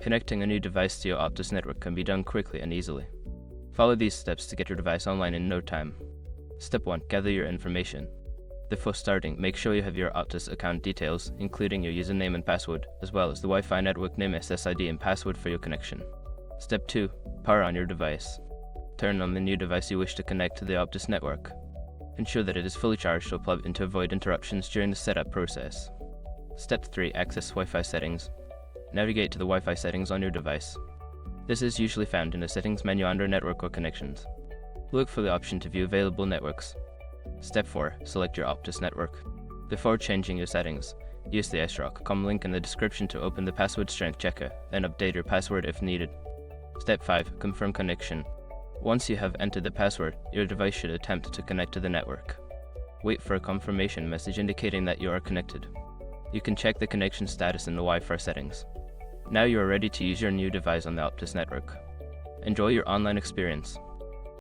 Connecting a new device to your Optus network can be done quickly and easily. Follow these steps to get your device online in no time. Step 1. Gather your information. Before starting, make sure you have your Optus account details, including your username and password, as well as the Wi-Fi network name, SSID, and password for your connection. Step 2. Power on your device. Turn on the new device you wish to connect to the Optus network. Ensure that it is fully charged or plugged in to avoid interruptions during the setup process. Step 3. Access Wi-Fi settings. Navigate to the Wi-Fi settings on your device. This is usually found in the settings menu under Network or Connections. Look for the option to view available networks. Step 4. Select your Optus network. Before changing your settings, use the sroc.com link in the description to open the password strength checker, then update your password if needed. Step 5. Confirm connection. Once you have entered the password, your device should attempt to connect to the network. Wait for a confirmation message indicating that you are connected. You can check the connection status in the Wi-Fi settings. Now you are ready to use your new device on the Optus network. Enjoy your online experience.